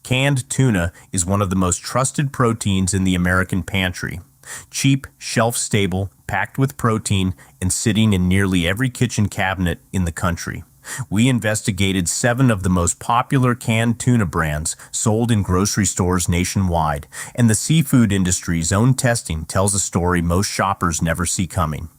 Canned tuna is one of the most trusted proteins in the American pantry. Cheap, shelf-stable, packed with protein, and sitting in nearly every kitchen cabinet in the country. We investigated 7 of the most popular canned tuna brands sold in grocery stores nationwide, and the seafood industry's own testing tells a story most shoppers never see coming.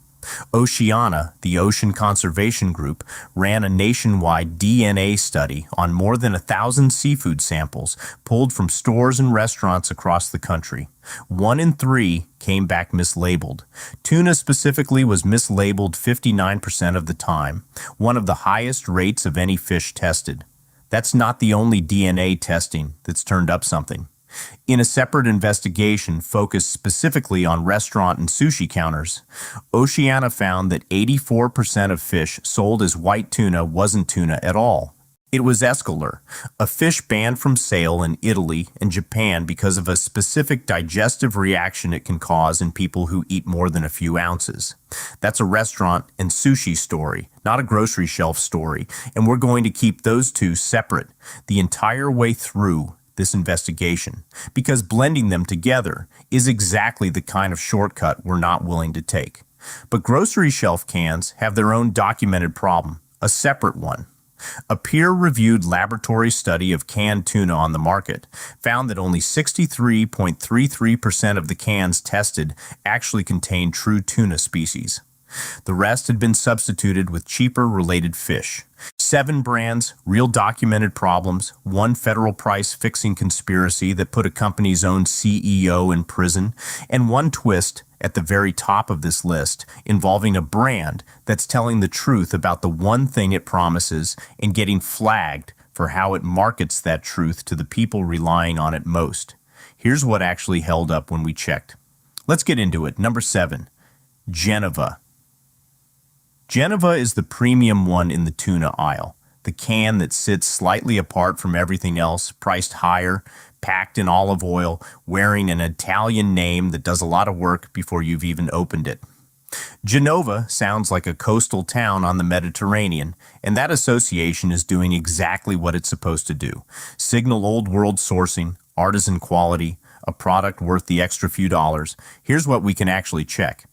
Oceana, the ocean conservation group, ran a nationwide DNA study on more than 1,000 seafood samples pulled from stores and restaurants across the country. 1 in 3 came back mislabeled. Tuna specifically was mislabeled 59% of the time, one of the highest rates of any fish tested. That's not the only DNA testing that's turned up something. In a separate investigation focused specifically on restaurant and sushi counters, Oceana found that 84% of fish sold as white tuna wasn't tuna at all. It was escolar, a fish banned from sale in Italy and Japan because of a specific digestive reaction it can cause in people who eat more than a few ounces. That's a restaurant and sushi story, not a grocery shelf story, and we're going to keep those two separate the entire way through this investigation, because blending them together is exactly the kind of shortcut we're not willing to take. But grocery shelf cans have their own documented problem, a separate one. A peer-reviewed laboratory study of canned tuna on the market found that only 63.33% of the cans tested actually contained true tuna species. The rest had been substituted with cheaper related fish. 7 brands, real documented problems, 1 federal price-fixing conspiracy that put a company's own CEO in prison, and 1 twist at the very top of this list involving a brand that's telling the truth about the one thing it promises and getting flagged for how it markets that truth to the people relying on it most. Here's what actually held up when we checked. Let's get into it. Number 7, Genova. Genova is the premium one in the tuna aisle, the can that sits slightly apart from everything else, priced higher, packed in olive oil, wearing an Italian name that does a lot of work before you've even opened it. Genova sounds like a coastal town on the Mediterranean, and that association is doing exactly what it's supposed to do. Signal old world sourcing, artisan quality, a product worth the extra few dollars. Here's what we can actually check.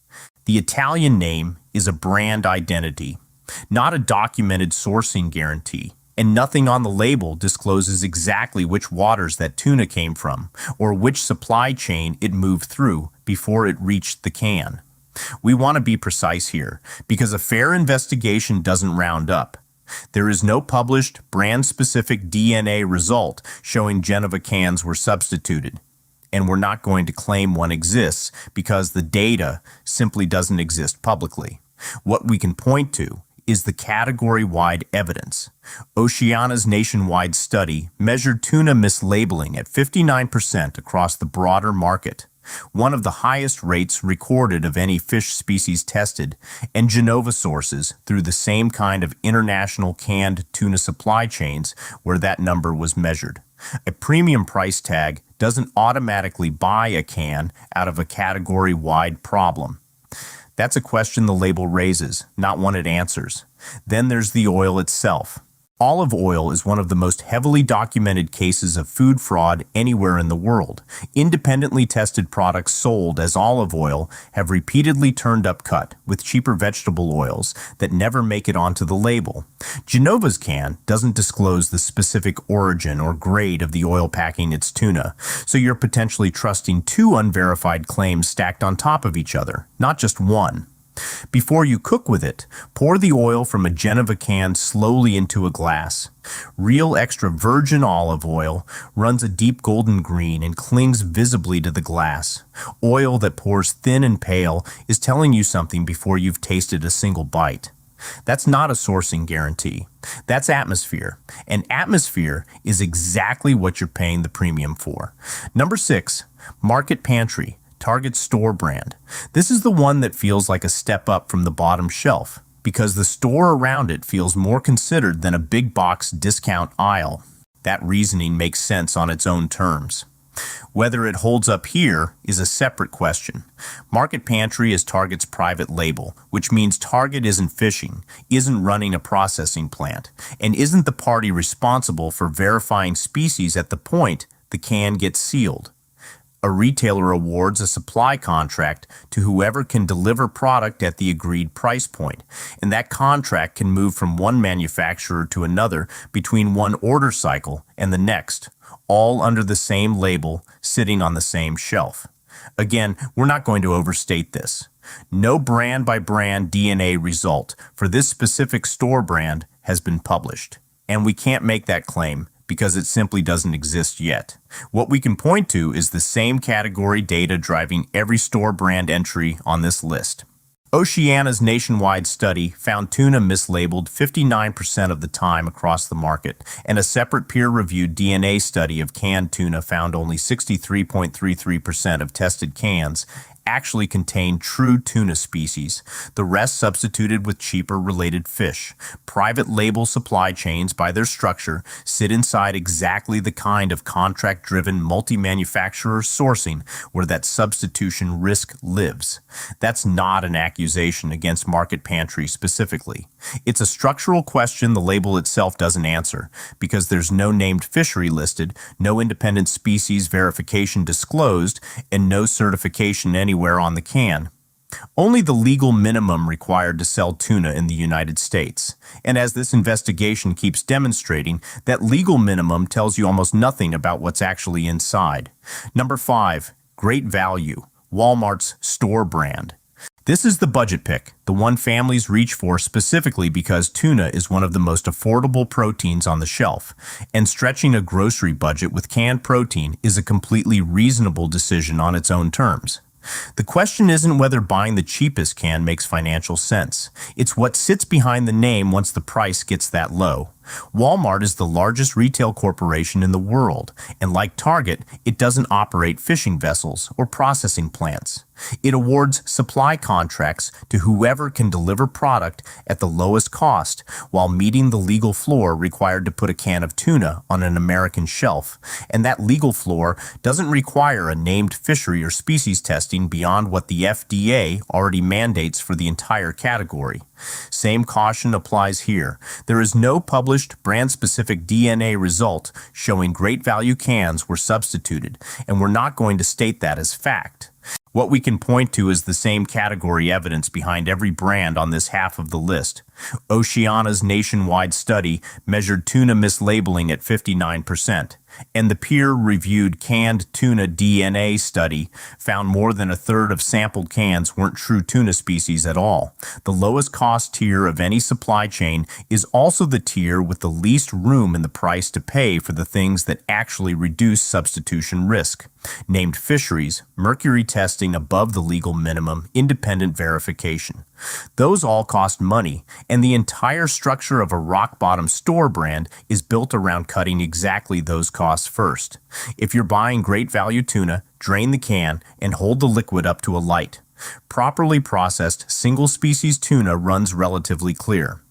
The Italian name is a brand identity, not a documented sourcing guarantee, and nothing on the label discloses exactly which waters that tuna came from or which supply chain it moved through before it reached the can. We want to be precise here because a fair investigation doesn't round up. There is no published brand-specific DNA result showing Genova cans were substituted. And we're not going to claim one exists because the data simply doesn't exist publicly. What we can point to is the category-wide evidence. Oceana's nationwide study measured tuna mislabeling at 59% across the broader market, one of the highest rates recorded of any fish species tested, and Genova sources through the same kind of international canned tuna supply chains where that number was measured. A premium price tag doesn't automatically buy a can out of a category-wide problem. That's a question the label raises, not one it answers. Then there's the oil itself. Olive oil is one of the most heavily documented cases of food fraud anywhere in the world. Independently tested products sold as olive oil have repeatedly turned up cut with cheaper vegetable oils that never make it onto the label. Genova's can doesn't disclose the specific origin or grade of the oil packing its tuna, so you're potentially trusting 2 unverified claims stacked on top of each other, not just one. Before you cook with it, pour the oil from a Genova can slowly into a glass. Real extra virgin olive oil runs a deep golden green and clings visibly to the glass. Oil that pours thin and pale is telling you something before you've tasted a single bite. That's not a sourcing guarantee. That's atmosphere. And atmosphere is exactly what you're paying the premium for. Number 6, Market Pantry. Target store brand. This is the one that feels like a step up from the bottom shelf because the store around it feels more considered than a big box discount aisle. That reasoning makes sense on its own terms. Whether it holds up here is a separate question. Market Pantry is Target's private label, which means Target isn't fishing, isn't running a processing plant, and isn't the party responsible for verifying species at the point the can gets sealed. A retailer awards a supply contract to whoever can deliver product at the agreed price point, and that contract can move from one manufacturer to another between one order cycle and the next, all under the same label, sitting on the same shelf. Again, we're not going to overstate this. No brand-by-brand DNA result for this specific store brand has been published, and we can't make that claim because it simply doesn't exist yet. What we can point to is the same category data driving every store brand entry on this list. Oceana's nationwide study found tuna mislabeled 59% of the time across the market, and a separate peer-reviewed DNA study of canned tuna found only 63.33% of tested cans actually contain true tuna species, the rest substituted with cheaper related fish. Private label supply chains, by their structure, sit inside exactly the kind of contract-driven multi-manufacturer sourcing where that substitution risk lives. That's not an accusation against Market Pantry specifically. It's a structural question the label itself doesn't answer, because there's no named fishery listed, no independent species verification disclosed, and no certification anywhere on the can. Only the legal minimum required to sell tuna in the United States. And as this investigation keeps demonstrating, that legal minimum tells you almost nothing about what's actually inside. Number 5, great value, Walmart's store brand. This is the budget pick, the one families reach for specifically because tuna is one of the most affordable proteins on the shelf, and stretching a grocery budget with canned protein is a completely reasonable decision on its own terms. The question isn't whether buying the cheapest can makes financial sense. It's what sits behind the name once the price gets that low. Walmart is the largest retail corporation in the world, and like Target, it doesn't operate fishing vessels or processing plants. It awards supply contracts to whoever can deliver product at the lowest cost while meeting the legal floor required to put a can of tuna on an American shelf, and that legal floor doesn't require a named fishery or species testing beyond what the FDA already mandates for the entire category. Same caution applies here. There is no published brand-specific DNA result showing great value cans were substituted, and we're not going to state that as fact. What we can point to is the same category evidence behind every brand on this half of the list. Oceana's nationwide study measured tuna mislabeling at 59%, and the peer-reviewed canned tuna DNA study found more than a third of sampled cans weren't true tuna species at all. The lowest cost tier of any supply chain is also the tier with the least room in the price to pay for the things that actually reduce substitution risk. Named fisheries, mercury testing above the legal minimum, independent verification. Those all cost money, and the entire structure of a rock-bottom store brand is built around cutting exactly those costs first. If you're buying great value tuna, drain the can and hold the liquid up to a light. Properly processed single-species tuna runs relatively clear.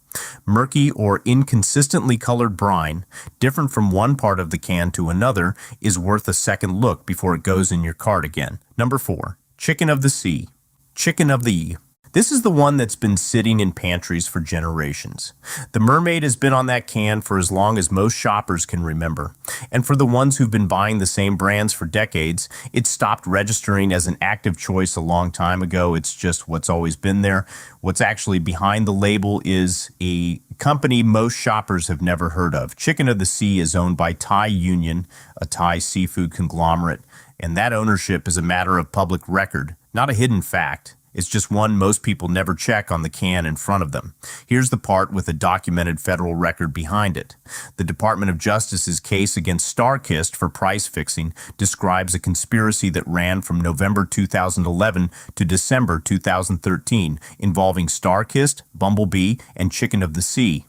Murky or inconsistently colored brine, different from one part of the can to another, is worth a second look before it goes in your cart again. Number 4, chicken of the sea. Chicken of the This is the one that's been sitting in pantries for generations. The mermaid has been on that can for as long as most shoppers can remember. And for the ones who've been buying the same brands for decades, it stopped registering as an active choice a long time ago. It's just what's always been there. What's actually behind the label is a company most shoppers have never heard of. Chicken of the Sea is owned by Thai Union, a Thai seafood conglomerate, and that ownership is a matter of public record, not a hidden fact. It's just one most people never check on the can in front of them. Here's the part with a documented federal record behind it. The Department of Justice's case against StarKist for price fixing describes a conspiracy that ran from November 2011 to December 2013 involving StarKist, Bumble Bee, and Chicken of the Sea,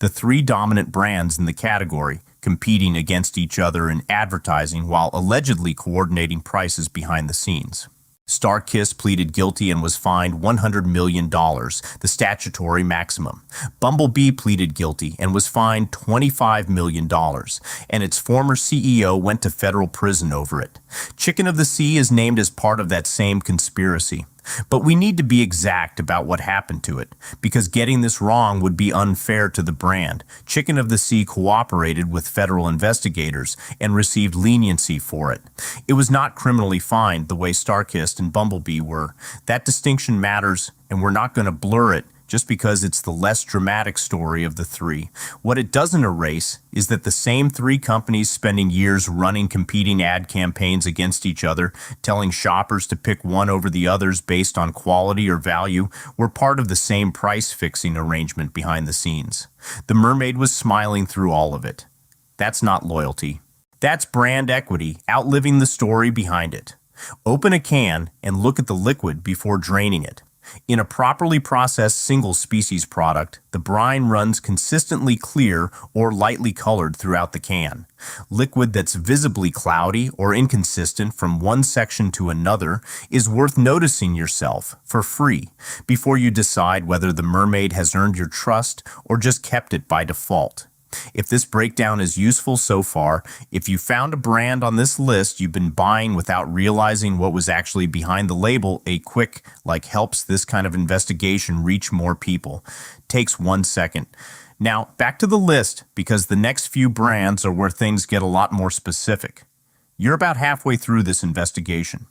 the three dominant brands in the category, competing against each other in advertising while allegedly coordinating prices behind the scenes. StarKist pleaded guilty and was fined $100 million, the statutory maximum. Bumble Bee pleaded guilty and was fined $25 million, and its former CEO went to federal prison over it. Chicken of the Sea is named as part of that same conspiracy. But we need to be exact about what happened to it, because getting this wrong would be unfair to the brand. Chicken of the Sea cooperated with federal investigators and received leniency for it. It was not criminally fined the way StarKist and Bumble Bee were. That distinction matters, and we're not going to blur it just because it's the less dramatic story of the three. What it doesn't erase is that the same three companies spending years running competing ad campaigns against each other, telling shoppers to pick one over the others based on quality or value, were part of the same price-fixing arrangement behind the scenes. The mermaid was smiling through all of it. That's not loyalty. That's brand equity, outliving the story behind it. Open a can and look at the liquid before draining it. In a properly processed single-species product, the brine runs consistently clear or lightly colored throughout the can. Liquid that's visibly cloudy or inconsistent from one section to another is worth noticing yourself for free before you decide whether the mermaid has earned your trust or just kept it by default. If this breakdown is useful so far, if you found a brand on this list you've been buying without realizing what was actually behind the label, a quick, helps this kind of investigation reach more people. Takes 1 second. Now, back to the list, because the next few brands are where things get a lot more specific. You're about halfway through this investigation.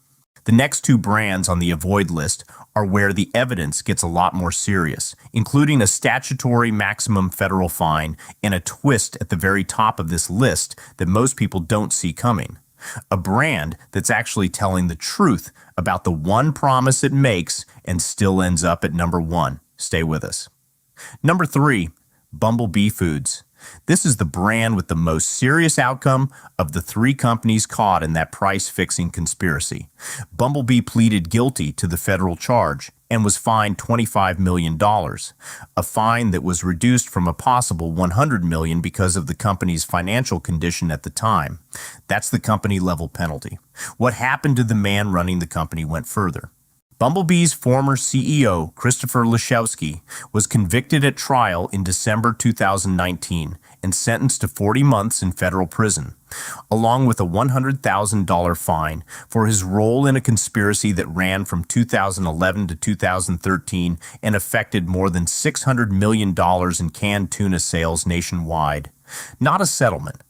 The next two brands on the avoid list are where the evidence gets a lot more serious, including a statutory maximum federal fine and a twist at the very top of this list that most people don't see coming. A brand that's actually telling the truth about the one promise it makes and still ends up at number 1. Stay with us. Number 3, Bumble Bee Foods. This is the brand with the most serious outcome of the three companies caught in that price-fixing conspiracy. Bumble Bee pleaded guilty to the federal charge and was fined $25 million, a fine that was reduced from a possible $100 million because of the company's financial condition at the time. That's the company-level penalty. What happened to the man running the company went further. Bumble Bee's former CEO, Christopher Leshowski, was convicted at trial in December 2019 and sentenced to 40 months in federal prison, along with a $100,000 fine for his role in a conspiracy that ran from 2011 to 2013 and affected more than $600 million in canned tuna sales nationwide. Not a settlement.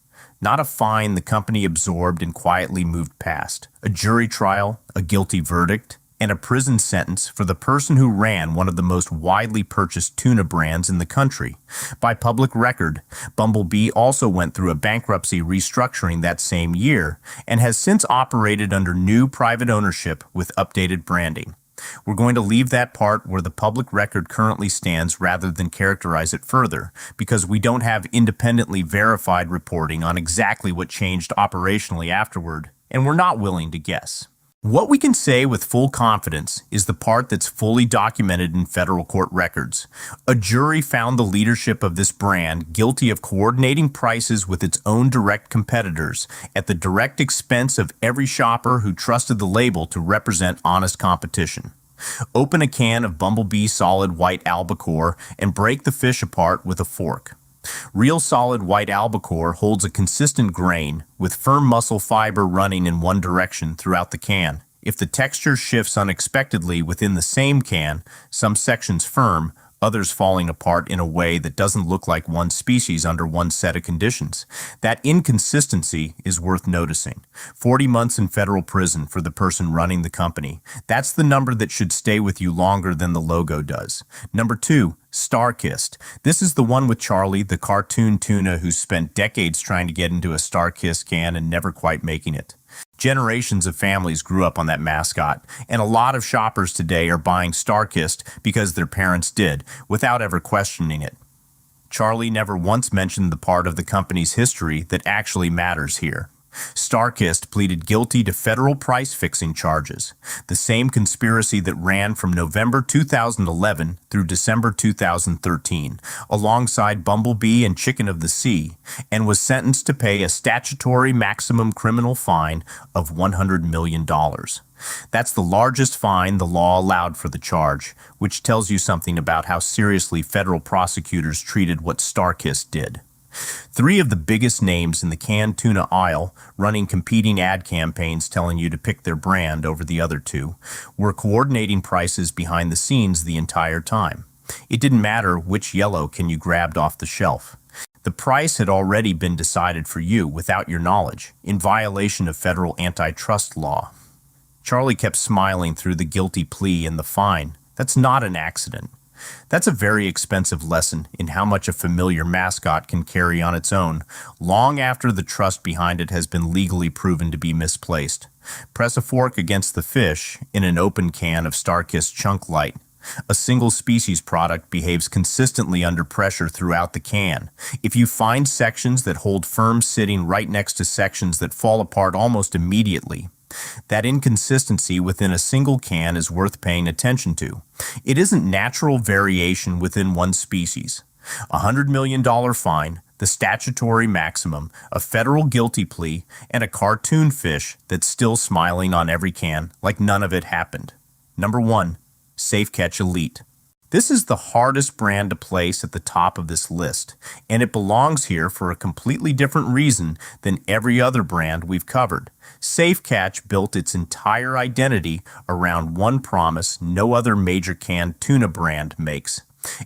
Not a fine the company absorbed and quietly moved past. A jury trial, a guilty verdict, and a prison sentence for the person who ran one of the most widely purchased tuna brands in the country. By public record, Bumble Bee also went through a bankruptcy restructuring that same year and has since operated under new private ownership with updated branding. We're going to leave that part where the public record currently stands rather than characterize it further, because we don't have independently verified reporting on exactly what changed operationally afterward, and we're not willing to guess. What we can say with full confidence is the part that's fully documented in federal court records. A jury found the leadership of this brand guilty of coordinating prices with its own direct competitors at the direct expense of every shopper who trusted the label to represent honest competition. Open a can of Bumble Bee solid white albacore and break the fish apart with a fork. Real solid white albacore holds a consistent grain, with firm muscle fiber running in one direction throughout the can. If the texture shifts unexpectedly within the same can, some sections firm, others falling apart in a way that doesn't look like one species under one set of conditions. That inconsistency is worth noticing. 40 months in federal prison for the person running the company. That's the number that should stay with you longer than the logo does. Number 2, StarKist. This is the one with Charlie, the cartoon tuna who spent decades trying to get into a StarKist can and never quite making it. Generations of families grew up on that mascot, and a lot of shoppers today are buying StarKist because their parents did, without ever questioning it. Charlie never once mentioned the part of the company's history that actually matters here. StarKist pleaded guilty to federal price-fixing charges, the same conspiracy that ran from November 2011 through December 2013, alongside Bumble Bee and Chicken of the Sea, and was sentenced to pay a statutory maximum criminal fine of $100 million. That's the largest fine the law allowed for the charge, which tells you something about how seriously federal prosecutors treated what StarKist did. Three of the biggest names in the canned tuna aisle, running competing ad campaigns telling you to pick their brand over the other two, were coordinating prices behind the scenes the entire time. It didn't matter which yellow can you grabbed off the shelf. The price had already been decided for you without your knowledge, in violation of federal antitrust law. Charlie kept smiling through the guilty plea and the fine. That's not an accident. That's a very expensive lesson in how much a familiar mascot can carry on its own, long after the trust behind it has been legally proven to be misplaced. Press a fork against the fish in an open can of StarKist Chunk Light. A single species product behaves consistently under pressure throughout the can. If you find sections that hold firm sitting right next to sections that fall apart almost immediately, that inconsistency within a single can is worth paying attention to. It isn't natural variation within one species. A $100 million fine, the statutory maximum, a federal guilty plea, and a cartoon fish that's still smiling on every can like none of it happened. Number 1. Safe Catch Elite. This is the hardest brand to place at the top of this list, and it belongs here for a completely different reason than every other brand we've covered. Safe Catch built its entire identity around one promise no other major canned tuna brand makes.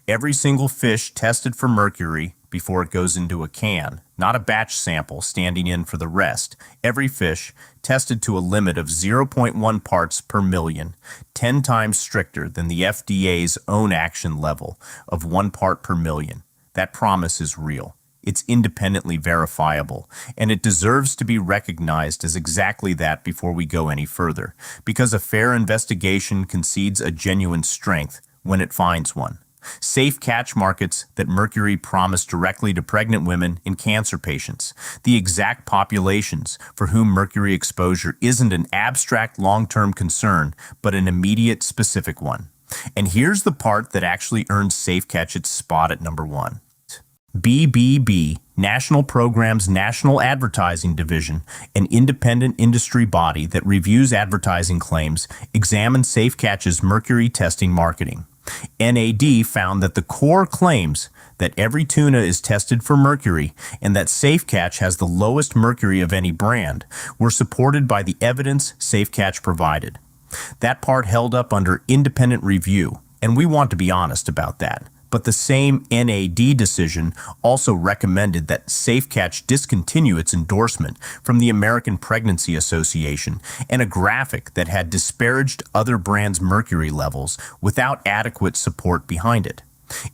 Every single fish tested for mercury before it goes into a can, not a batch sample standing in for the rest. Every fish tested to a limit of 0.1 parts per million, 10 times stricter than the FDA's own action level of 1 part per million. That promise is real. It's independently verifiable, and it deserves to be recognized as exactly that before we go any further, because a fair investigation concedes a genuine strength when it finds one. Safe Catch markets that mercury promised directly to pregnant women and cancer patients, the exact populations for whom mercury exposure isn't an abstract long-term concern, but an immediate specific one. And here's the part that actually earns Safe Catch its spot at number 1. BBB, National Program's National Advertising Division, an independent industry body that reviews advertising claims, examines Safe Catch's mercury testing marketing. NAD found that the core claims that every tuna is tested for mercury and that Safe Catch has the lowest mercury of any brand were supported by the evidence Safe Catch provided. That part held up under independent review, and we want to be honest about that. But the same NAD decision also recommended that Safe Catch discontinue its endorsement from the American Pregnancy Association and a graphic that had disparaged other brands' mercury levels without adequate support behind it.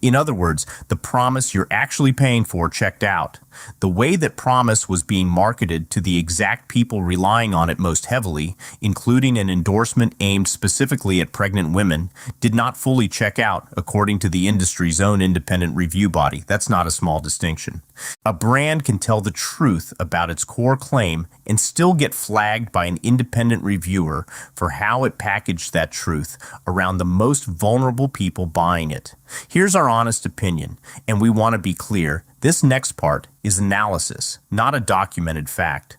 In other words, the promise you're actually paying for checked out. The way that promise was being marketed to the exact people relying on it most heavily, including an endorsement aimed specifically at pregnant women, did not fully check out according to the industry's own independent review body. That's not a small distinction. A brand can tell the truth about its core claim and still get flagged by an independent reviewer for how it packaged that truth around the most vulnerable people buying it. Here's our honest opinion, and we want to be clear. This next part is analysis, not a documented fact.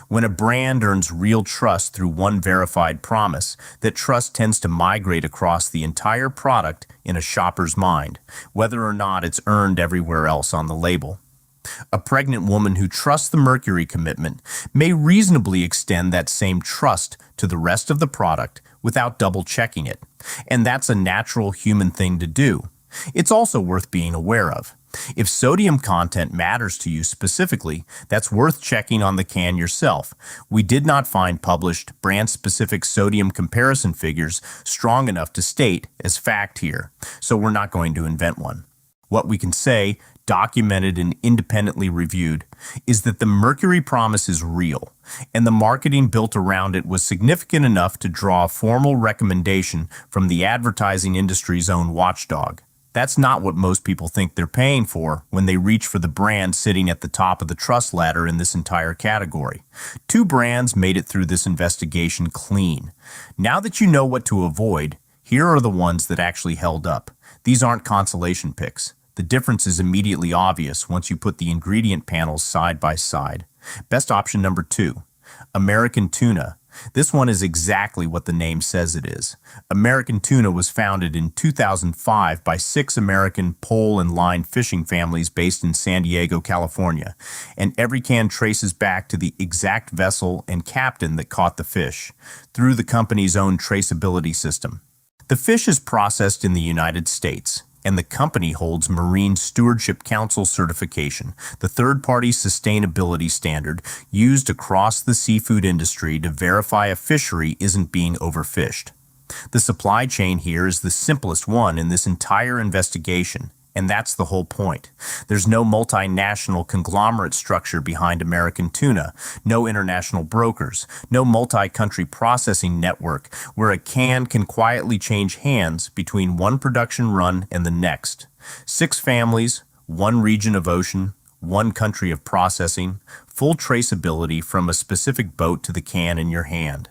When a brand earns real trust through one verified promise, that trust tends to migrate across the entire product in a shopper's mind, whether or not it's earned everywhere else on the label. A pregnant woman who trusts the mercury commitment may reasonably extend that same trust to the rest of the product without double-checking it, and that's a natural human thing to do. It's also worth being aware of. If sodium content matters to you specifically, that's worth checking on the can yourself. We did not find published brand-specific sodium comparison figures strong enough to state as fact here, so we're not going to invent one. What we can say, documented and independently reviewed, is that the mercury promise is real, and the marketing built around it was significant enough to draw a formal recommendation from the advertising industry's own watchdog. That's not what most people think they're paying for when they reach for the brand sitting at the top of the trust ladder in this entire category. Two brands made it through this investigation clean. Now that you know what to avoid, here are the ones that actually held up. These aren't consolation picks. The difference is immediately obvious once you put the ingredient panels side by side. Best option number 2, American Tuna. This one is exactly what the name says it is. American Tuna was founded in 2005 by 6 American pole and line fishing families based in San Diego, California, and every can traces back to the exact vessel and captain that caught the fish, through the company's own traceability system. The fish is processed in the United States, and the company holds Marine Stewardship Council certification, the third-party sustainability standard used across the seafood industry to verify a fishery isn't being overfished. The supply chain here is the simplest one in this entire investigation, and that's the whole point. There's no multinational conglomerate structure behind American Tuna, no international brokers, no multi-country processing network where a can quietly change hands between one production run and the next. 6 families, 1 region of ocean, 1 country of processing, full traceability from a specific boat to the can in your hand.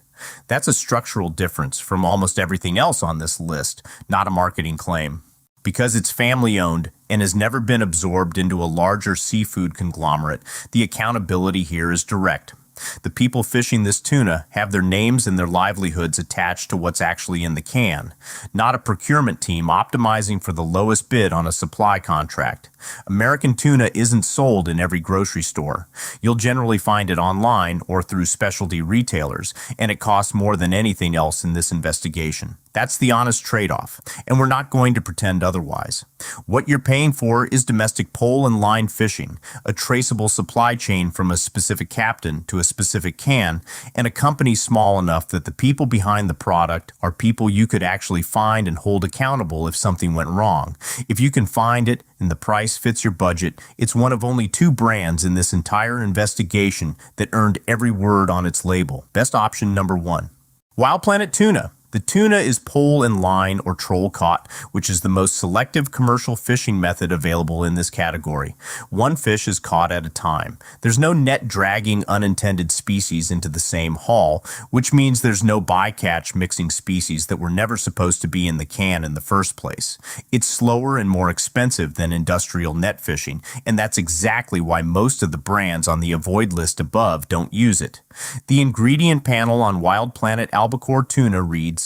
That's a structural difference from almost everything else on this list, not a marketing claim. Because it's family-owned and has never been absorbed into a larger seafood conglomerate, the accountability here is direct. The people fishing this tuna have their names and their livelihoods attached to what's actually in the can, not a procurement team optimizing for the lowest bid on a supply contract. American Tuna isn't sold in every grocery store. You'll generally find it online or through specialty retailers, and it costs more than anything else in this investigation. That's the honest trade-off, and we're not going to pretend otherwise. What you're paying for is domestic pole and line fishing, a traceable supply chain from a specific captain to a specific can, and a company small enough that the people behind the product are people you could actually find and hold accountable if something went wrong. If you can find it and the price fits your budget, it's one of only 2 brands in this entire investigation that earned every word on its label. Best option number 1. Wild Planet Tuna. The tuna is pole and line or troll caught, which is the most selective commercial fishing method available in this category. 1 fish is caught at a time. There's no net dragging unintended species into the same haul, which means there's no bycatch mixing species that were never supposed to be in the can in the first place. It's slower and more expensive than industrial net fishing, and that's exactly why most of the brands on the avoid list above don't use it. The ingredient panel on Wild Planet Albacore Tuna reads,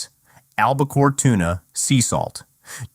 Albacore tuna, sea salt.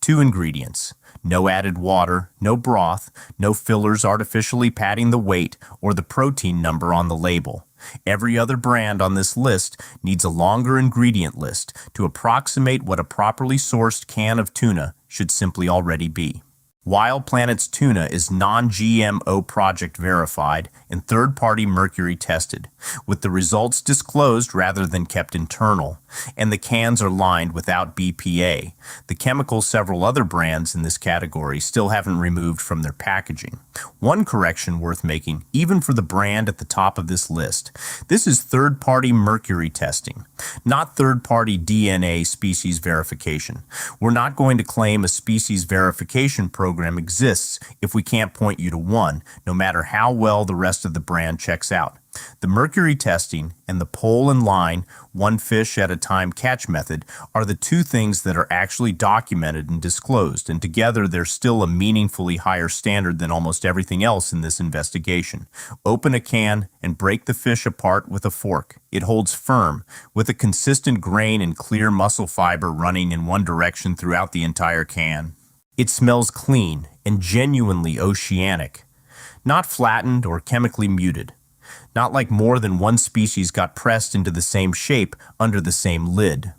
2 ingredients. No added water, no broth, no fillers artificially padding the weight or the protein number on the label. Every other brand on this list needs a longer ingredient list to approximate what a properly sourced can of tuna should simply already be. Wild Planet's tuna is non-GMO project verified and third-party mercury tested, with the results disclosed rather than kept internal, and the cans are lined without BPA, the chemical several other brands in this category still haven't removed from their packaging. One correction worth making, even for the brand at the top of this list. This is third-party mercury testing, not third-party DNA species verification. We're not going to claim a species verification program exists if we can't point you to one, no matter how well the rest of the brand checks out. The mercury testing and the pole and line, 1 fish at a time catch method are the 2 things that are actually documented and disclosed, and together they're still a meaningfully higher standard than almost everything else in this investigation. Open a can and break the fish apart with a fork. It holds firm, with a consistent grain and clear muscle fiber running in one direction throughout the entire can. It smells clean and genuinely oceanic, not flattened or chemically muted. Not like more than 1 species got pressed into the same shape under the same lid.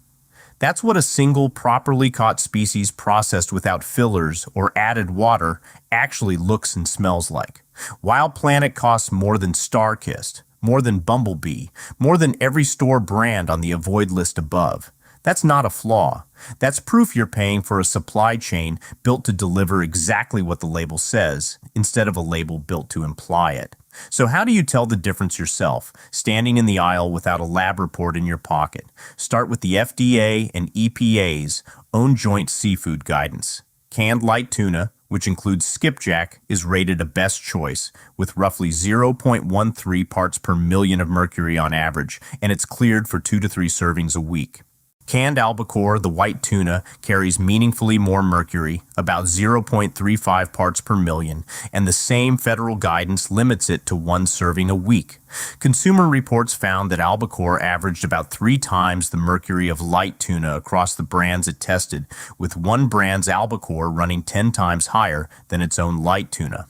That's what a single properly caught species processed without fillers or added water actually looks and smells like. Wild Planet costs more than StarKist, more than Bumble Bee, more than every store brand on the avoid list above. That's not a flaw. That's proof you're paying for a supply chain built to deliver exactly what the label says, instead of a label built to imply it. So how do you tell the difference yourself, standing in the aisle without a lab report in your pocket? Start with the FDA and EPA's own joint seafood guidance. Canned light tuna, which includes skipjack, is rated a best choice, with roughly 0.13 parts per million of mercury on average, and it's cleared for 2 to 3 servings a week. Canned albacore, the white tuna, carries meaningfully more mercury, about 0.35 parts per million, and the same federal guidance limits it to 1 serving a week. Consumer Reports found that albacore averaged about 3 times the mercury of light tuna across the brands it tested, with one brand's albacore running 10 times higher than its own light tuna.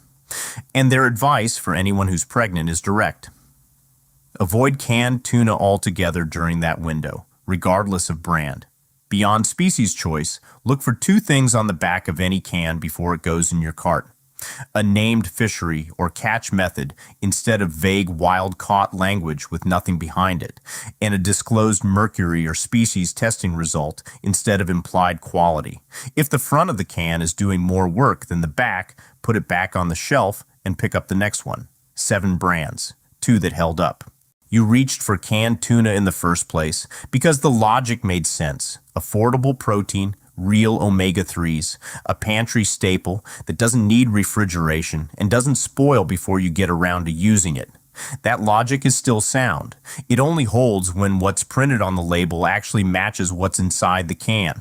And their advice for anyone who's pregnant is direct. Avoid canned tuna altogether during that window, regardless of brand. Beyond species choice, look for 2 things on the back of any can before it goes in your cart. A named fishery or catch method instead of vague wild-caught language with nothing behind it, and a disclosed mercury or species testing result instead of implied quality. If the front of the can is doing more work than the back, put it back on the shelf and pick up the next one. 7 brands, 2 that held up. You reached for canned tuna in the first place because the logic made sense. Affordable protein, real omega-3s, a pantry staple that doesn't need refrigeration and doesn't spoil before you get around to using it. That logic is still sound. It only holds when what's printed on the label actually matches what's inside the can.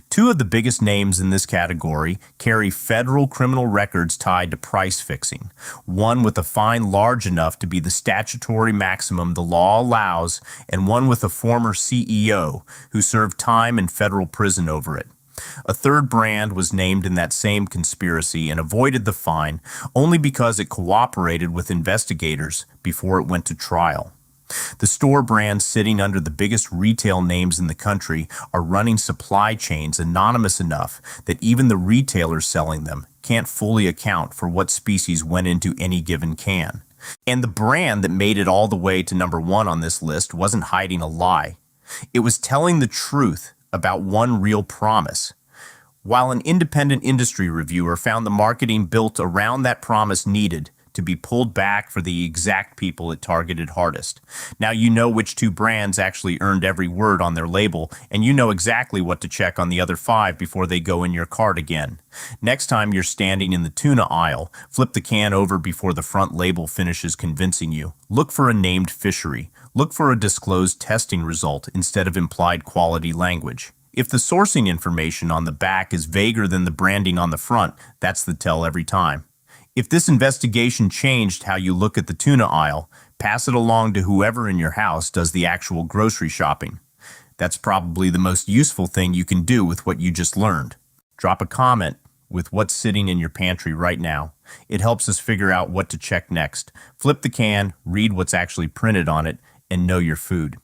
2 of the biggest names in this category carry federal criminal records tied to price fixing, one with a fine large enough to be the statutory maximum the law allows, and one with a former CEO who served time in federal prison over it. A third brand was named in that same conspiracy and avoided the fine only because it cooperated with investigators before it went to trial. The store brands sitting under the biggest retail names in the country are running supply chains anonymous enough that even the retailers selling them can't fully account for what species went into any given can. And the brand that made it all the way to number 1 on this list wasn't hiding a lie. It was telling the truth about one real promise. While an independent industry reviewer found the marketing built around that promise needed to be pulled back for the exact people it targeted hardest. Now you know which 2 brands actually earned every word on their label, and you know exactly what to check on the other 5 before they go in your cart again. Next time you're standing in the tuna aisle, flip the can over before the front label finishes convincing you. Look for a named fishery. Look for a disclosed testing result instead of implied quality language. If the sourcing information on the back is vaguer than the branding on the front, that's the tell every time. If this investigation changed how you look at the tuna aisle, pass it along to whoever in your house does the actual grocery shopping. That's probably the most useful thing you can do with what you just learned. Drop a comment with what's sitting in your pantry right now. It helps us figure out what to check next. Flip the can, read what's actually printed on it, and know your food.